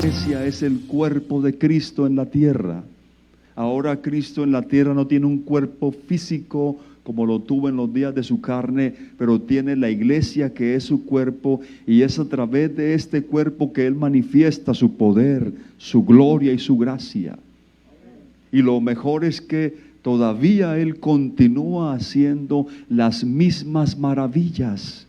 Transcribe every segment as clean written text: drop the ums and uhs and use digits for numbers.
iglesia es el cuerpo de Cristo en la tierra. Ahora Cristo en la tierra no tiene un cuerpo físico como lo tuvo en los días de su carne, pero tiene la iglesia que es su cuerpo, y es a través de este cuerpo que Él manifiesta su poder, su gloria y su gracia. Y lo mejor es que todavía Él continúa haciendo las mismas maravillas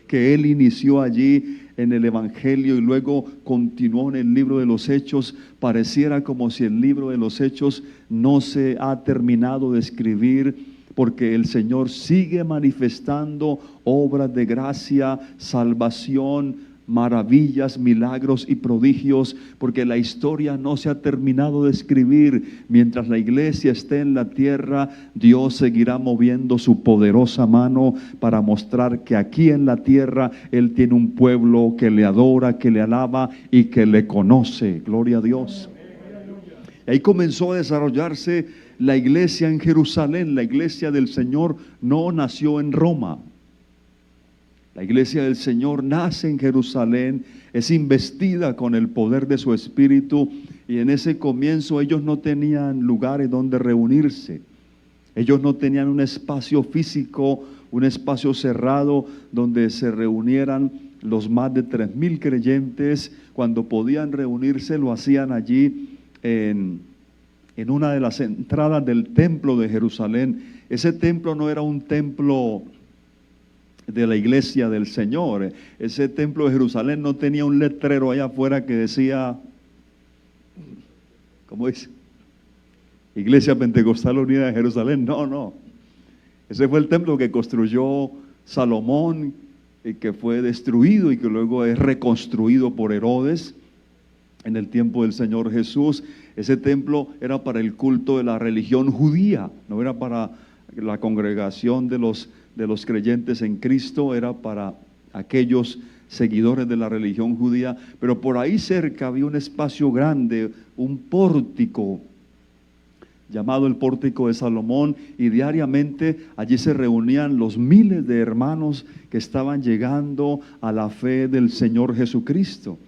que Él inició allí en el Evangelio y luego continuó en el libro de los Hechos. Pareciera como si el libro de los Hechos no se ha terminado de escribir, porque el Señor sigue manifestando obras de gracia, salvación, maravillas, milagros y prodigios, porque la historia no se ha terminado de escribir. Mientras la iglesia esté en la tierra, Dios seguirá moviendo su poderosa mano para mostrar que aquí en la tierra Él tiene un pueblo que le adora, que le alaba y que le conoce. Gloria a Dios. Y ahí comenzó a desarrollarse la iglesia en Jerusalén. La iglesia del Señor no nació en Roma. La iglesia del Señor nace en Jerusalén, es investida con el poder de su Espíritu, y en ese comienzo ellos no tenían lugares donde reunirse. Ellos no tenían un espacio físico, un espacio cerrado donde se reunieran los más de 3,000 creyentes. Cuando podían reunirse lo hacían allí en una de las entradas del templo de Jerusalén. Ese templo no era un templo de la iglesia del Señor. Ese templo de Jerusalén no tenía un letrero allá afuera que decía, ¿cómo dice? Iglesia Pentecostal Unida de Jerusalén. No. Ese fue el templo que construyó Salomón y que fue destruido y que luego es reconstruido por Herodes en el tiempo del Señor Jesús. Ese templo era para el culto de la religión judía, no era para la congregación de los creyentes en Cristo, era para aquellos seguidores de la religión judía. Pero por ahí cerca había un espacio grande, un pórtico llamado el Pórtico de Salomón, y diariamente allí se reunían los miles de hermanos que estaban llegando a la fe del Señor Jesucristo.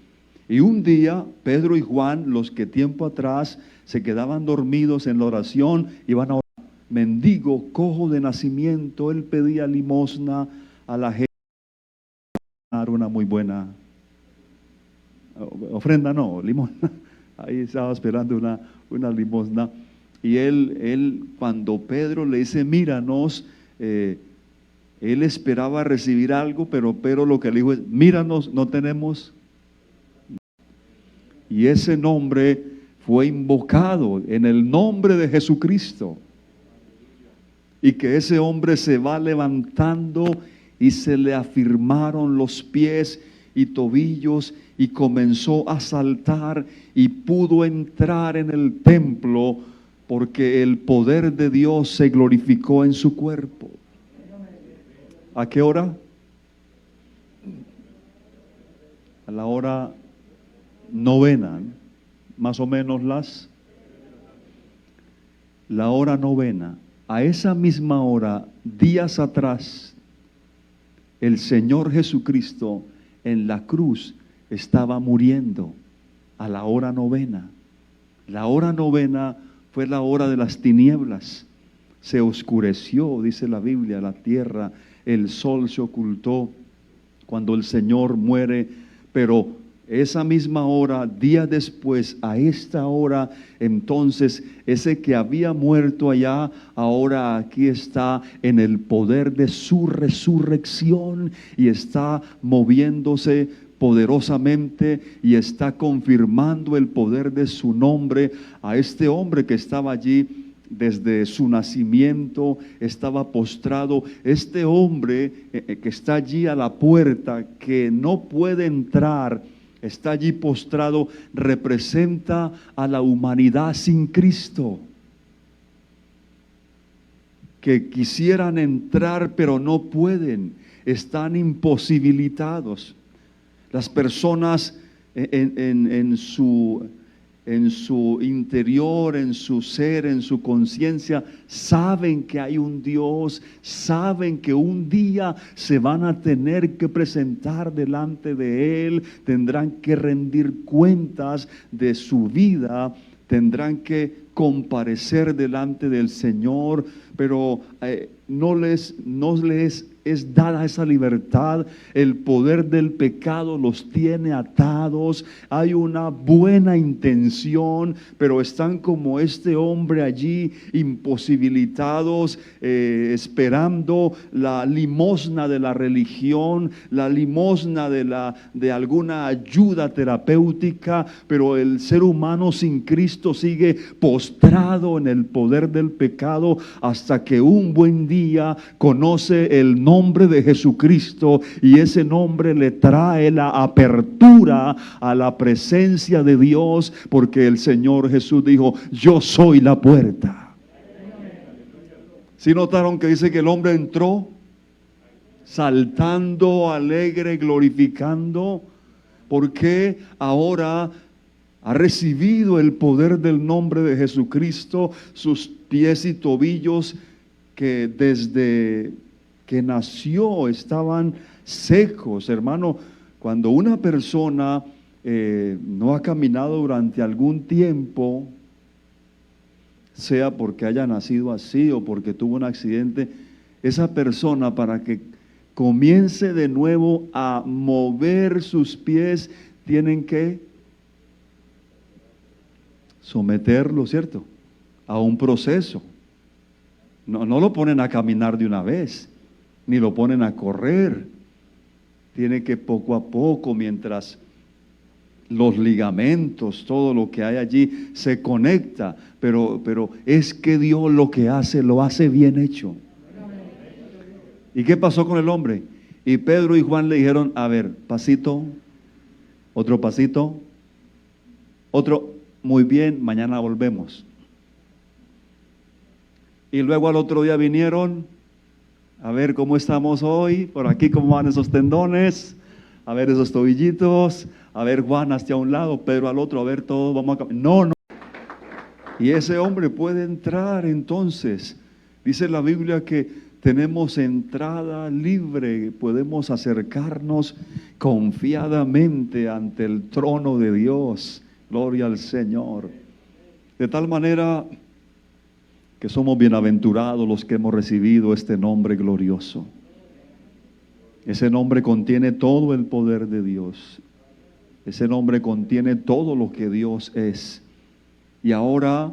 Y un día Pedro y Juan, los que tiempo atrás se quedaban dormidos en la oración, iban a orar. Mendigo, cojo de nacimiento, él pedía limosna a la gente, una muy buena ofrenda, no, limosna. Ahí estaba esperando una limosna. Y él cuando Pedro le dice, míranos, él esperaba recibir algo, pero lo que le dijo es, míranos, no tenemos. Y ese nombre fue invocado en el nombre de Jesucristo. Y que ese hombre se va levantando y se le afirmaron los pies y tobillos y comenzó a saltar y pudo entrar en el templo porque el poder de Dios se glorificó en su cuerpo. ¿A qué hora? A la hora novena, más o menos la hora novena. A esa misma hora, días atrás, el Señor Jesucristo en la cruz estaba muriendo a la hora novena. La hora novena fue la hora de las tinieblas. Se oscureció, dice la Biblia, la tierra, el sol se ocultó cuando el Señor muere, pero esa misma hora, días después, a esta hora, entonces, ese que había muerto allá, ahora aquí está en el poder de su resurrección y está moviéndose poderosamente y está confirmando el poder de su nombre a este hombre que estaba allí desde su nacimiento, estaba postrado. Este hombre que está allí a la puerta, que no puede entrar, está allí postrado, representa a la humanidad sin Cristo, que quisieran entrar pero no pueden, están imposibilitados. Las personas en en su interior, en su ser, en su conciencia, saben que hay un Dios, saben que un día se van a tener que presentar delante de Él, tendrán que rendir cuentas de su vida, tendrán que comparecer delante del Señor, pero no les es dada esa libertad. El poder del pecado los tiene atados. Hay una buena intención, pero están como este hombre allí, imposibilitados, esperando la limosna de la religión, la limosna de alguna ayuda terapéutica, pero el ser humano sin Cristo sigue postrado en el poder del pecado hasta que un buen día conoce el nombre de Jesucristo, y ese nombre le trae la apertura a la presencia de Dios, porque el Señor Jesús dijo: yo soy la puerta. ¿Sí notaron que dice que el hombre entró saltando, alegre, glorificando? Porque ahora ha recibido el poder del nombre de Jesucristo, sus pies y tobillos que desde que nació estaban secos. Hermano, cuando una persona no ha caminado durante algún tiempo, sea porque haya nacido así o porque tuvo un accidente, esa persona, para que comience de nuevo a mover sus pies, tienen que someterlo, ¿cierto?, a un proceso. No lo ponen a caminar de una vez, ni lo ponen a correr. Tiene que poco a poco, mientras los ligamentos, todo lo que hay allí se conecta, pero es que Dios lo que hace, lo hace bien hecho. ¿Y qué pasó con el hombre? Y Pedro y Juan le dijeron: a ver, pasito, otro pasito, otro, muy bien, mañana volvemos. Y luego al otro día vinieron: a ver cómo estamos hoy, por aquí cómo van esos tendones, a ver esos tobillitos, a ver Juan hacia un lado, Pedro al otro, a ver todos, vamos a caminar. No. Y ese hombre puede entrar entonces. Dice la Biblia que tenemos entrada libre, podemos acercarnos confiadamente ante el trono de Dios. Gloria al Señor. De tal manera que somos bienaventurados los que hemos recibido este nombre glorioso. Ese nombre contiene todo el poder de Dios. Ese nombre contiene todo lo que Dios es. Y ahora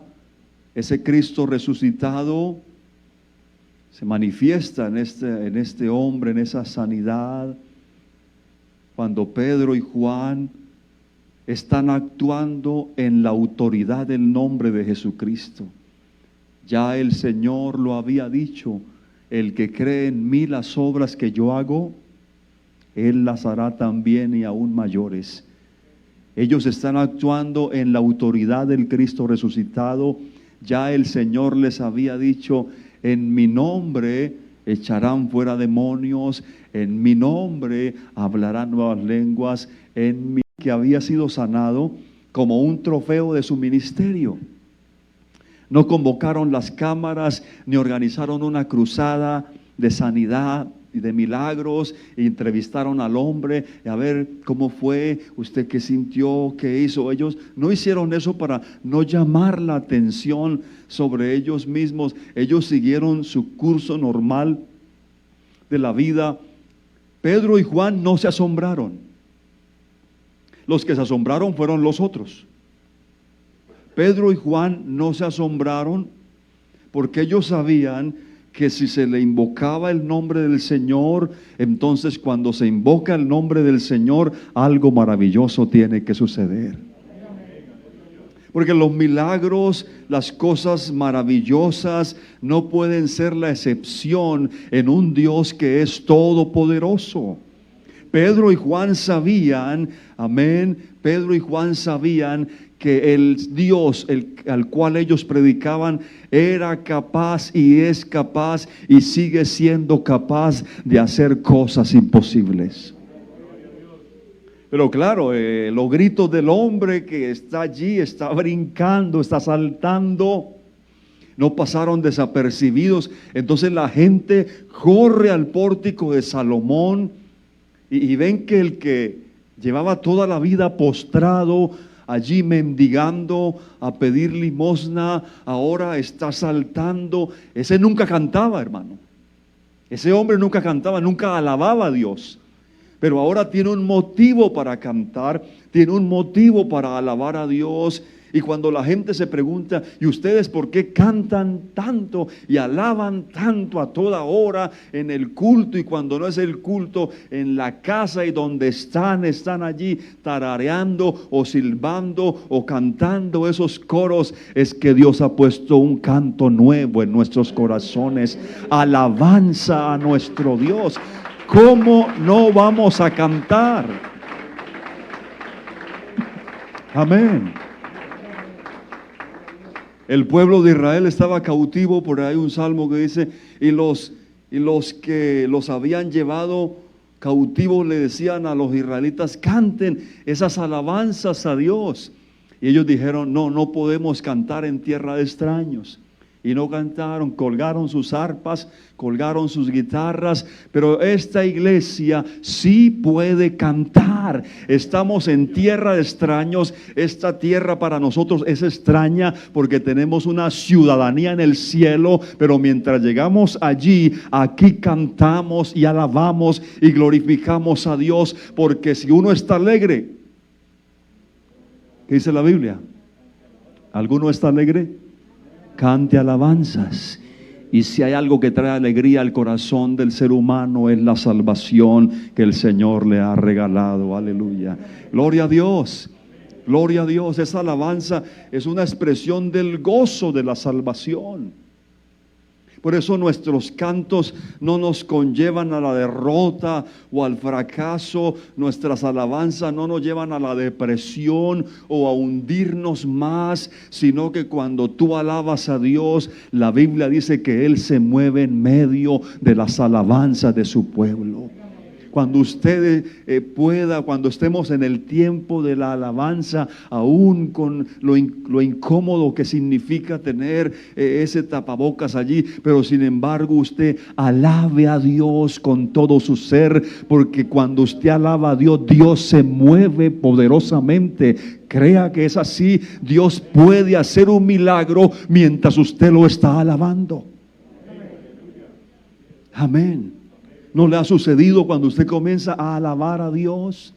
ese Cristo resucitado se manifiesta en este hombre, en esa sanidad. Cuando Pedro y Juan están actuando en la autoridad del nombre de Jesucristo. Ya el Señor lo había dicho: el que cree en mí, las obras que yo hago, Él las hará también y aún mayores. Ellos están actuando en la autoridad del Cristo resucitado. Ya el Señor les había dicho: en mi nombre echarán fuera demonios, en mi nombre hablarán nuevas lenguas, en mi que había sido sanado como un trofeo de su ministerio. No convocaron las cámaras ni organizaron una cruzada de sanidad y de milagros e entrevistaron al hombre a ver cómo fue, usted qué sintió, qué hizo. Ellos no hicieron eso para no llamar la atención sobre ellos mismos. Ellos siguieron su curso normal de la vida. Pedro y Juan no se asombraron. Los que se asombraron fueron los otros. Pedro y Juan no se asombraron porque ellos sabían que si se le invocaba el nombre del Señor, entonces cuando se invoca el nombre del Señor, algo maravilloso tiene que suceder. Porque los milagros, las cosas maravillosas no pueden ser la excepción en un Dios que es todopoderoso. Pedro y Juan sabían, amén, Pedro y Juan sabían que el Dios al cual ellos predicaban era capaz y es capaz y sigue siendo capaz de hacer cosas imposibles. Pero claro, los gritos del hombre que está allí, está brincando, está saltando, no pasaron desapercibidos. Entonces la gente corre al pórtico de Salomón y ven que el que llevaba toda la vida postrado allí mendigando a pedir limosna, ahora está saltando. Ese nunca cantaba, hermano. Ese hombre nunca cantaba, nunca alababa a Dios. Pero ahora tiene un motivo para cantar, tiene un motivo para alabar a Dios. Y cuando la gente se pregunta, ¿y ustedes por qué cantan tanto y alaban tanto a toda hora en el culto? Y cuando no es el culto, en la casa y donde están allí tarareando o silbando o cantando esos coros. Es que Dios ha puesto un canto nuevo en nuestros corazones, alabanza a nuestro Dios. ¿Cómo no vamos a cantar? Amén. El pueblo de Israel estaba cautivo, por ahí un salmo que dice, y los que los habían llevado cautivos le decían a los israelitas, canten esas alabanzas a Dios. Y ellos dijeron, no podemos cantar en tierra de extraños. Y no cantaron, colgaron sus arpas, colgaron sus guitarras, pero esta iglesia sí puede cantar. Estamos en tierra de extraños. Esta tierra para nosotros es extraña porque tenemos una ciudadanía en el cielo, pero mientras llegamos allí, aquí cantamos y alabamos y glorificamos a Dios, porque si uno está alegre, ¿qué dice la Biblia? ¿Alguno está alegre? Cante alabanzas. Y si hay algo que trae alegría al corazón del ser humano, es la salvación que el Señor le ha regalado. Aleluya. Gloria a Dios. Gloria a Dios. Esa alabanza es una expresión del gozo de la salvación. Por eso nuestros cantos no nos conllevan a la derrota o al fracaso. Nuestras alabanzas no nos llevan a la depresión o a hundirnos más, sino que cuando tú alabas a Dios, la Biblia dice que Él se mueve en medio de las alabanzas de su pueblo. Cuando usted pueda, cuando estemos en el tiempo de la alabanza, aún con lo incómodo que significa tener ese tapabocas allí, pero sin embargo usted alabe a Dios con todo su ser, porque cuando usted alaba a Dios, Dios se mueve poderosamente. Crea que es así. Dios puede hacer un milagro mientras usted lo está alabando. Amén. ¿No le ha sucedido cuando usted comienza a alabar a Dios?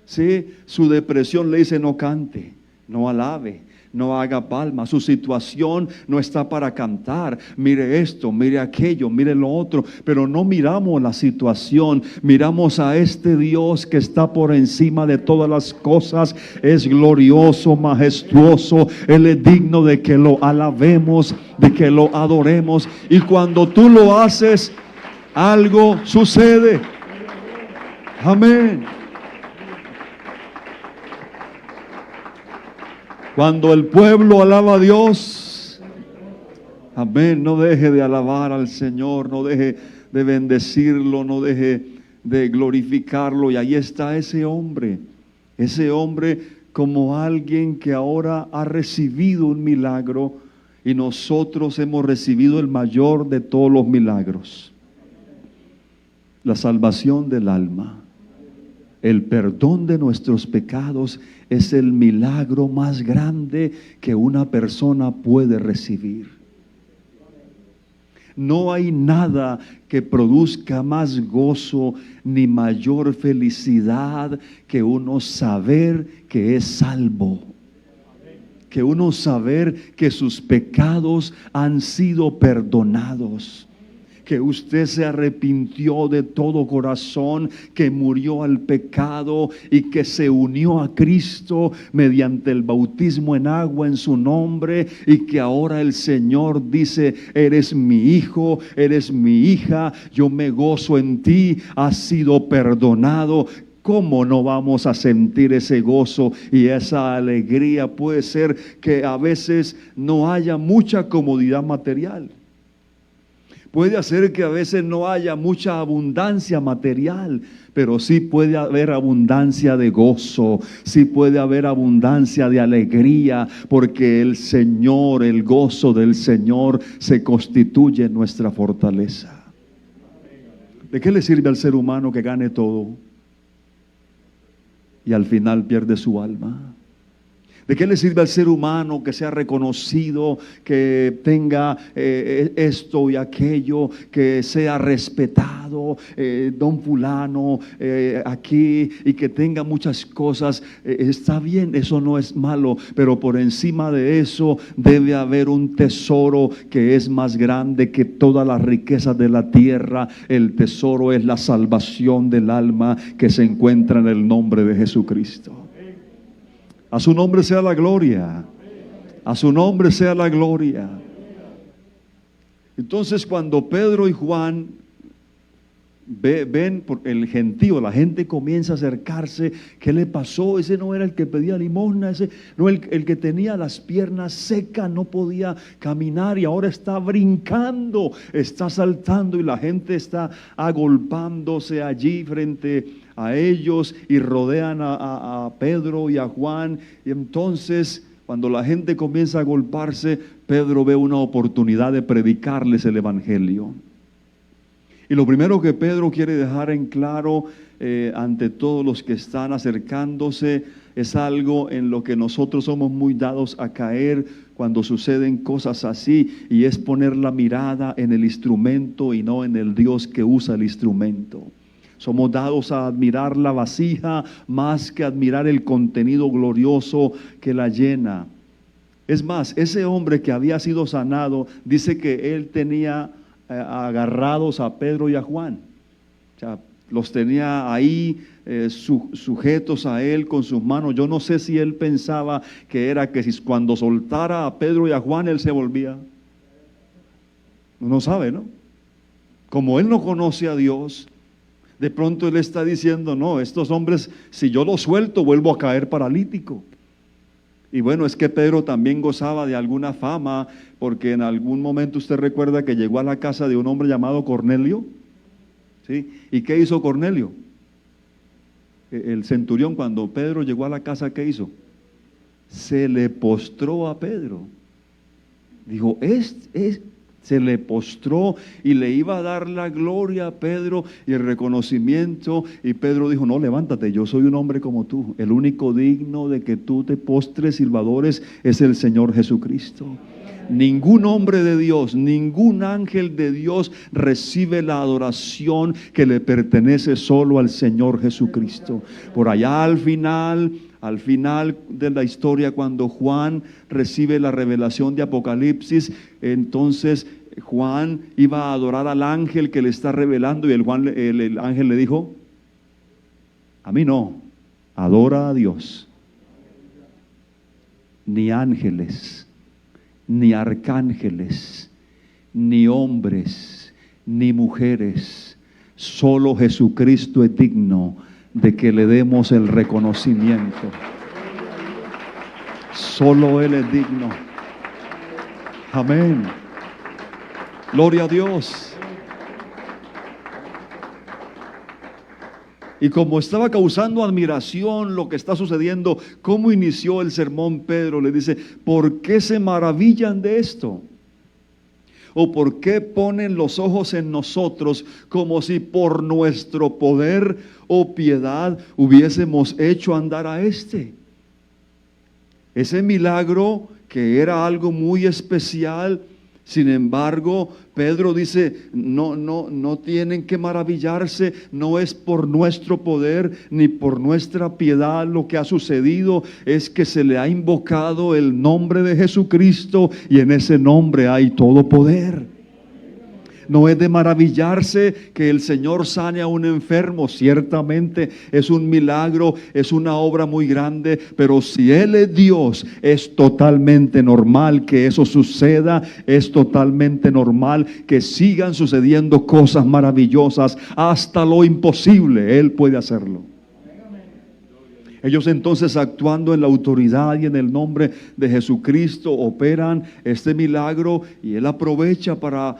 Sí, su depresión le dice no cante, no alabe, no haga palma. Su situación no está para cantar. Mire esto, mire aquello, mire lo otro. Pero no miramos la situación, miramos a este Dios que está por encima de todas las cosas. Es glorioso, majestuoso. Él es digno de que lo alabemos, de que lo adoremos. Y cuando tú lo haces, algo sucede. Amén. Cuando el pueblo alaba a Dios, amén, no deje de alabar al Señor, no deje de bendecirlo, no deje de glorificarlo. Y ahí está ese hombre como alguien que ahora ha recibido un milagro, y nosotros hemos recibido el mayor de todos los milagros. La salvación del alma, el perdón de nuestros pecados es el milagro más grande que una persona puede recibir. No hay nada que produzca más gozo ni mayor felicidad que uno saber que es salvo. Que uno saber que sus pecados han sido perdonados. Que usted se arrepintió de todo corazón, que murió al pecado y que se unió a Cristo mediante el bautismo en agua en su nombre, y que ahora el Señor dice: eres mi hijo, eres mi hija, yo me gozo en ti, has sido perdonado. ¿Cómo no vamos a sentir ese gozo y esa alegría? Puede ser que a veces no haya mucha comodidad material, Puede hacer que a veces no haya mucha abundancia material, pero sí puede haber abundancia de gozo, sí puede haber abundancia de alegría, porque el Señor, el gozo del Señor se constituye en nuestra fortaleza. ¿De qué le sirve al ser humano que gane todo y al final pierde su alma? ¿De qué le sirve al ser humano que sea reconocido, que tenga esto y aquello, que sea respetado, don fulano, aquí, y que tenga muchas cosas? Está bien, eso no es malo, pero por encima de eso debe haber un tesoro que es más grande que todas las riquezas de la tierra. El tesoro es la salvación del alma que se encuentra en el nombre de Jesucristo. A su nombre sea la gloria. A su nombre sea la gloria. Entonces, cuando Pedro y Juan ven por el gentío, la gente comienza a acercarse. ¿Qué le pasó? Ese no era el que pedía limosna, ese no el que tenía las piernas secas, no podía caminar y ahora está brincando, está saltando, y la gente está agolpándose allí frente a ellos y rodean a Pedro y a Juan. Y entonces, cuando la gente comienza a agolparse, Pedro ve una oportunidad de predicarles el evangelio. Y lo primero que Pedro quiere dejar en claro ante todos los que están acercándose es algo en lo que nosotros somos muy dados a caer cuando suceden cosas así, y es poner la mirada en el instrumento y no en el Dios que usa el instrumento. Somos dados a admirar la vasija más que admirar el contenido glorioso que la llena. Es más, ese hombre que había sido sanado, dice que él tenía agarrados a Pedro y a Juan. O sea, los tenía ahí sujetos a él con sus manos. Yo no sé si él pensaba que era que si cuando soltara a Pedro y a Juan él se volvía. Uno sabe, ¿no? Como él no conoce a Dios, de pronto él está diciendo: no, estos hombres, si yo los suelto, vuelvo a caer paralítico. Y bueno, es que Pedro también gozaba de alguna fama, porque en algún momento usted recuerda que llegó a la casa de un hombre llamado Cornelio. ¿Sí? ¿Y qué hizo Cornelio? El centurión, cuando Pedro llegó a la casa, ¿qué hizo? Se le postró a Pedro. Dijo, se le postró y le iba a dar la gloria a Pedro y el reconocimiento. Y Pedro dijo: no, levántate, yo soy un hombre como tú. El único digno de que tú te postres y lo adores es el Señor Jesucristo. Ningún hombre de Dios, ningún ángel de Dios recibe la adoración que le pertenece solo al Señor Jesucristo. Por allá al final de la historia, cuando Juan recibe la revelación de Apocalipsis, entonces Juan iba a adorar al ángel que le está revelando, y el ángel le dijo: a mí no, adora a Dios. Ni ángeles, ni arcángeles, ni hombres, ni mujeres, solo Jesucristo es digno de que le demos el reconocimiento. Solo Él es digno. Amén. Gloria a Dios. Y como estaba causando admiración lo que está sucediendo, ¿cómo inició el sermón Pedro? Le dice: ¿por qué se maravillan de esto? ¿O por qué ponen los ojos en nosotros como si por nuestro poder o piedad hubiésemos hecho andar a este? Ese milagro, que era algo muy especial, sin embargo, Pedro dice: no tienen que maravillarse, no es por nuestro poder ni por nuestra piedad lo que ha sucedido, es que se le ha invocado el nombre de Jesucristo, y en ese nombre hay todo poder. No es de maravillarse que el Señor sane a un enfermo. Ciertamente es un milagro, es una obra muy grande, pero si Él es Dios, es totalmente normal que eso suceda. Es totalmente normal que sigan sucediendo cosas maravillosas, hasta lo imposible Él puede hacerlo. Ellos entonces, actuando en la autoridad y en el nombre de Jesucristo, operan este milagro, y Él aprovecha para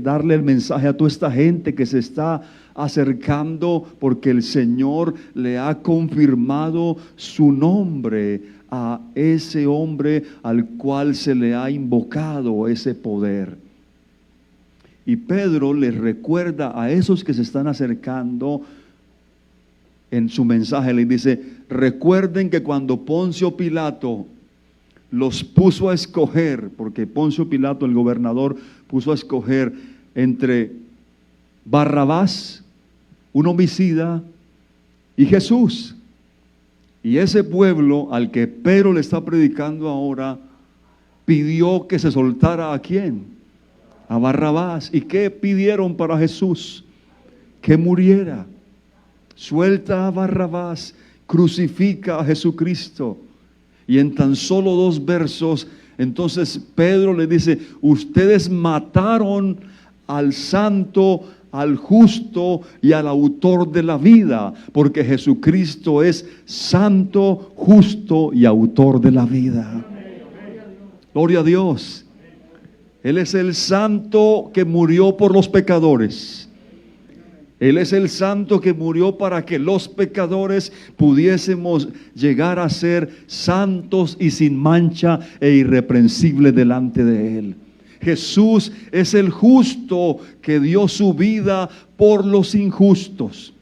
darle el mensaje a toda esta gente que se está acercando porque el Señor le ha confirmado su nombre a ese hombre al cual se le ha invocado ese poder. Y Pedro les recuerda a esos que se están acercando en su mensaje, les dice: recuerden que cuando Poncio Pilato los puso a escoger, porque Poncio Pilato, el gobernador, puso a escoger entre Barrabás, un homicida, y Jesús. Y ese pueblo al que Pedro le está predicando ahora pidió que se soltara ¿a quién? A Barrabás. ¿Y qué pidieron para Jesús? Que muriera. Suelta a Barrabás, crucifica a Jesucristo. Y en tan solo 2 versos, entonces Pedro le dice: ustedes mataron al santo, al justo y al autor de la vida, porque Jesucristo es santo, justo y autor de la vida. Gloria a Dios. Él es el santo que murió por los pecadores. Él es el santo que murió para que los pecadores pudiésemos llegar a ser santos y sin mancha e irreprensibles delante de Él. Jesús es el justo que dio su vida por los injustos.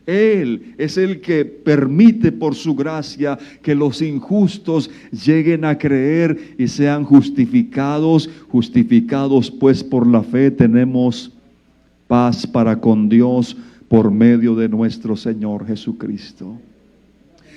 Él es el que permite por su gracia que los injustos lleguen a creer y sean justificados. Justificados pues por la fe tenemos paz para con Dios por medio de nuestro Señor Jesucristo.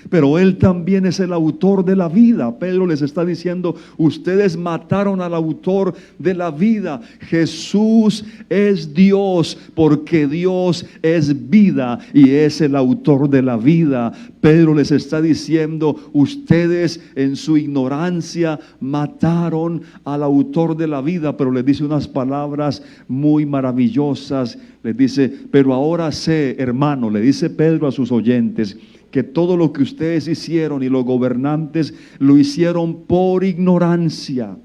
Pero Él también es el autor de la vida. Pedro les está diciendo: ustedes mataron al autor de la vida. Jesús es Dios, porque Dios es vida y es el autor de la vida. Pedro les está diciendo: ustedes en su ignorancia mataron al autor de la vida. Pero les dice unas palabras muy maravillosas. Les dice: pero ahora sé, hermano, le dice Pedro a sus oyentes, que todo lo que ustedes hicieron y los gobernantes lo hicieron por ignorancia.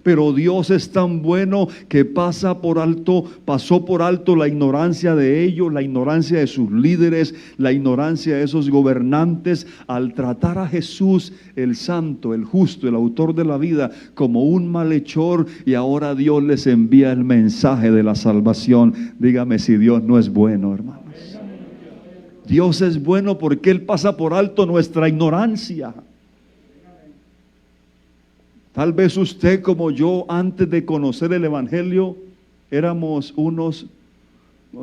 Pero Dios es tan bueno que pasó por alto la ignorancia de ellos, la ignorancia de sus líderes, la ignorancia de esos gobernantes, al tratar a Jesús, el santo, el justo, el autor de la vida, como un malhechor, y ahora Dios les envía el mensaje de la salvación. Dígame si Dios no es bueno, hermanos. Dios es bueno porque Él pasa por alto nuestra ignorancia. Tal vez usted, como yo, antes de conocer el Evangelio, éramos unos,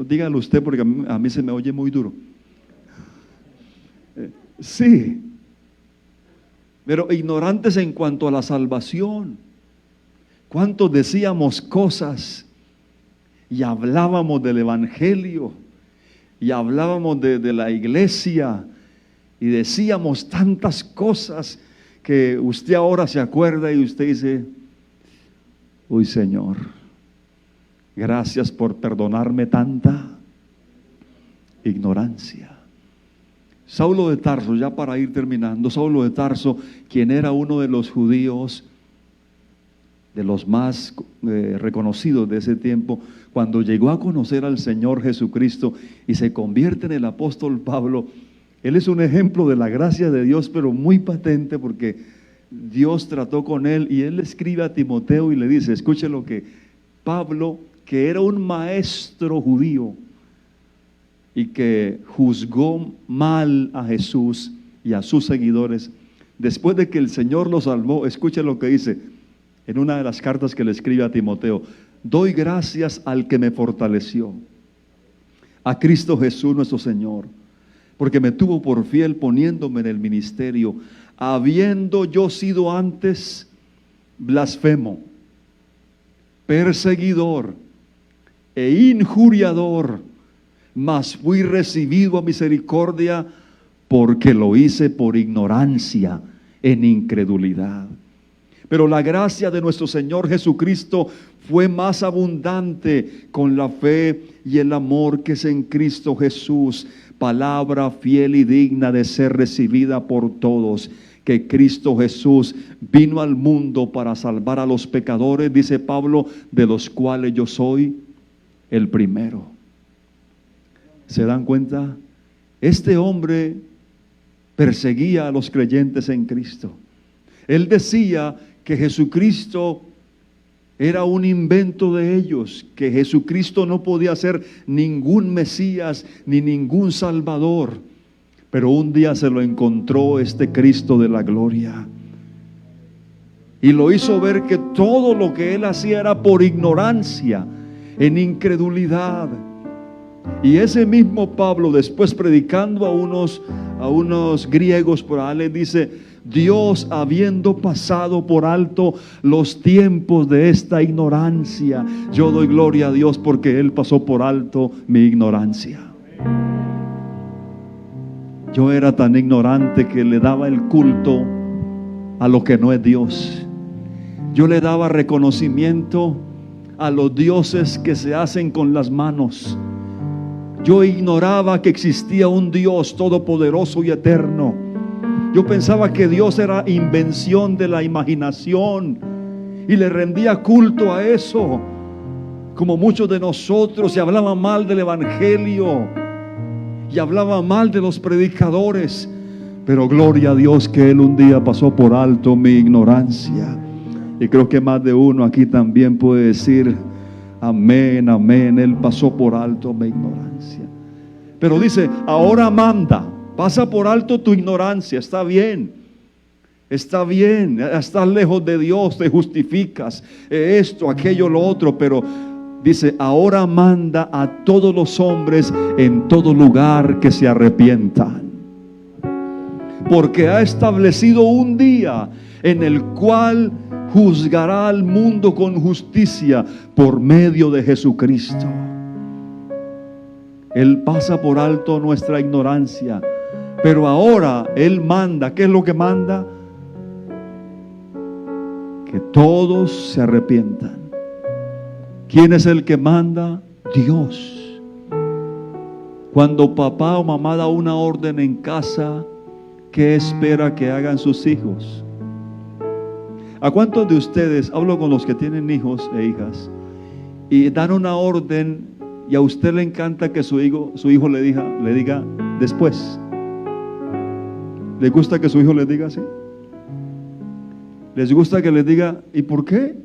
dígalo usted porque a mí se me oye muy duro. Sí, pero ignorantes en cuanto a la salvación. ¿Cuántos decíamos cosas y hablábamos del Evangelio? Y hablábamos de la iglesia y decíamos tantas cosas que usted ahora se acuerda y usted dice: uy, Señor, gracias por perdonarme tanta ignorancia. Saulo de Tarso, ya para ir terminando, Saulo de Tarso, quien era uno de los judíos de los más reconocidos de ese tiempo, cuando llegó a conocer al Señor Jesucristo y se convierte en el apóstol Pablo, él es un ejemplo de la gracia de Dios, pero muy patente, porque Dios trató con él, y él le escribe a Timoteo y le dice: escuche lo que Pablo, que era un maestro judío y que juzgó mal a Jesús y a sus seguidores, después de que el Señor lo salvó, escuche lo que dice en una de las cartas que le escribe a Timoteo: doy gracias al que me fortaleció, a Cristo Jesús nuestro Señor, porque me tuvo por fiel poniéndome en el ministerio, habiendo yo sido antes blasfemo, perseguidor e injuriador, mas fui recibido a misericordia, porque lo hice por ignorancia, en incredulidad. Pero la gracia de nuestro Señor Jesucristo fue más abundante con la fe y el amor que es en Cristo Jesús, palabra fiel y digna de ser recibida por todos, que Cristo Jesús vino al mundo para salvar a los pecadores, dice Pablo, de los cuales yo soy el primero. ¿Se dan cuenta? Este hombre perseguía a los creyentes en Cristo. Él decía que Jesucristo era un invento de ellos, que Jesucristo no podía ser ningún Mesías ni ningún Salvador. Pero un día se lo encontró este Cristo de la gloria y lo hizo ver que todo lo que él hacía era por ignorancia, en incredulidad. Y ese mismo Pablo, después predicando a unos griegos por ahí, les dice: Dios, habiendo pasado por alto los tiempos de esta ignorancia, yo doy gloria a Dios porque Él pasó por alto mi ignorancia. Yo era tan ignorante que le daba el culto a lo que no es Dios. Yo le daba reconocimiento a los dioses que se hacen con las manos. Yo ignoraba que existía un Dios todopoderoso y eterno. Yo pensaba que Dios era invención de la imaginación y le rendía culto a eso, como muchos de nosotros, y hablaba mal del evangelio y hablaba mal de los predicadores. Pero gloria a Dios que Él un día pasó por alto mi ignorancia. Y creo que más de uno aquí también puede decir: amén, amén, Él pasó por alto mi ignorancia. Pero dice: ahora manda. Pasa por alto tu ignorancia. Está bien, estás lejos de Dios, te justificas, esto, aquello, lo otro. Pero dice: ahora manda a todos los hombres en todo lugar que se arrepientan, porque ha establecido un día en el cual juzgará al mundo con justicia por medio de Jesucristo. Él pasa por alto nuestra ignorancia, pero ahora Él manda. ¿Qué es lo que manda? Que todos se arrepientan. ¿Quién es el que manda? Dios. Cuando papá o mamá da una orden en casa, ¿qué espera que hagan sus hijos? ¿A cuántos de ustedes, hablo con los que tienen hijos e hijas, y dan una orden y a usted le encanta que su hijo le diga después? ¿Le gusta que su hijo le diga así? ¿Les gusta que les diga ¿y por qué?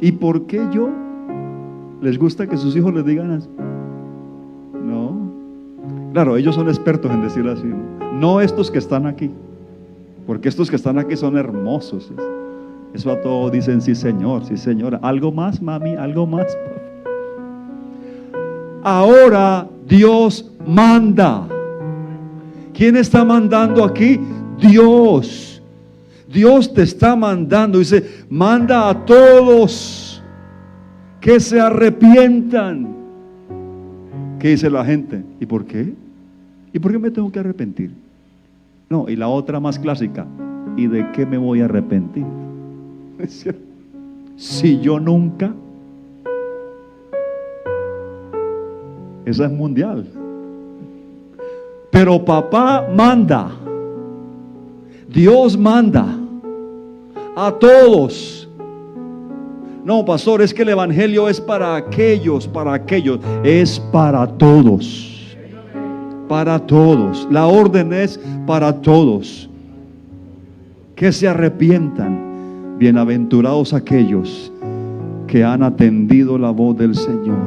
¿Y por qué yo? ¿Les gusta que sus hijos les digan así? No. Claro, ellos son expertos en decir así. No estos que están aquí, porque estos que están aquí son hermosos. Eso a todos dicen sí señor, sí señora. ¿Algo más, mami? ¿Algo más? Ahora Dios manda. ¿Quién está mandando aquí? Dios. Dios te está mandando. Dice: manda a todos que se arrepientan. ¿Qué dice la gente? ¿Y por qué? ¿Y por qué me tengo que arrepentir? No, y la otra más clásica: ¿y de qué me voy a arrepentir? Si yo nunca. Esa es mundial. Pero papá manda, Dios manda a todos. No, pastor, es que el evangelio es para aquellos, es para todos. Para todos. La orden es para todos. Que se arrepientan. Bienaventurados aquellos que han atendido la voz del Señor,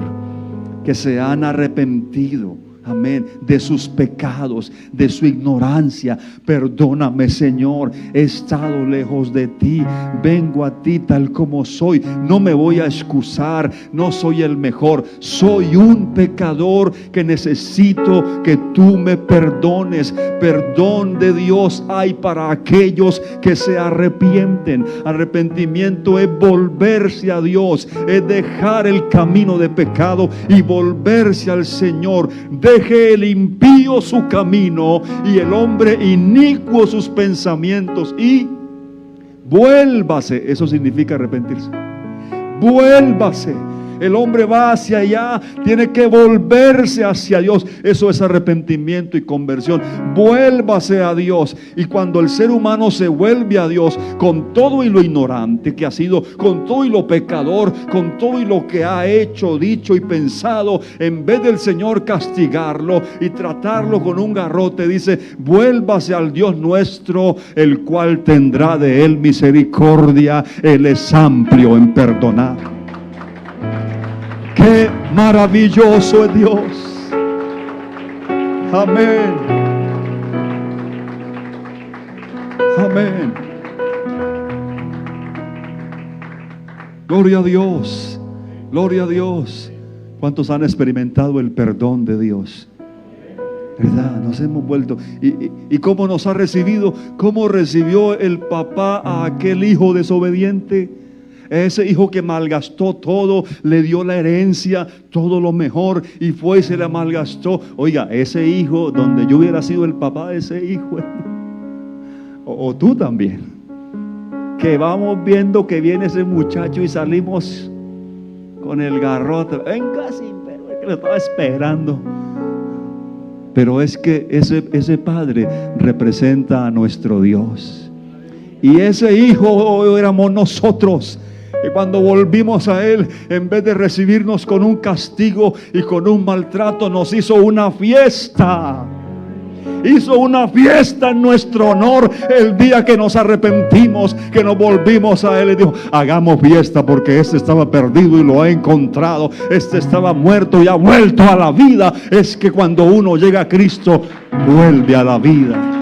que se han arrepentido, amén, de sus pecados, de su ignorancia. Perdóname, Señor, he estado lejos de ti, vengo a ti tal como soy, no me voy a excusar, no soy el mejor, soy un pecador que necesito que tú me perdones. Perdón de Dios hay para aquellos que se arrepienten. Arrepentimiento es volverse a Dios, es dejar el camino de pecado y volverse al Señor. Deje el impío su camino y el hombre inicuo sus pensamientos y vuélvase. Eso significa arrepentirse. Vuélvase. El hombre va hacia allá, tiene que volverse hacia Dios. Eso es arrepentimiento y conversión. Vuélvase a Dios. Y cuando el ser humano se vuelve a Dios, con todo y lo ignorante que ha sido, con todo y lo pecador, con todo y lo que ha hecho, dicho y pensado, en vez del Señor castigarlo y tratarlo con un garrote, dice: vuélvase al Dios nuestro, el cual tendrá de él misericordia. Él es amplio en perdonar. ¡Qué maravilloso es Dios! Amén. Amén. Gloria a Dios. Gloria a Dios. ¿Cuántos han experimentado el perdón de Dios? ¿Verdad? Nos hemos vuelto. ¿Y cómo nos ha recibido? ¿Cómo recibió el papá a aquel hijo desobediente? Ese hijo que malgastó todo, le dio la herencia, todo lo mejor, y fue y se la malgastó. Oiga, ese hijo, donde yo hubiera sido el papá de ese hijo, o tú también, que vamos viendo que viene ese muchacho y salimos con el garrote. Venga, sí, pero es que lo estaba esperando. Pero es que ese padre representa a nuestro Dios. Y ese hijo éramos nosotros. Y cuando volvimos a Él, en vez de recibirnos con un castigo y con un maltrato, nos hizo una fiesta. Hizo una fiesta en nuestro honor el día que nos arrepentimos, que nos volvimos a Él. Y dijo: hagamos fiesta, porque este estaba perdido y lo ha encontrado. Este estaba muerto y ha vuelto a la vida. Es que cuando uno llega a Cristo, vuelve a la vida.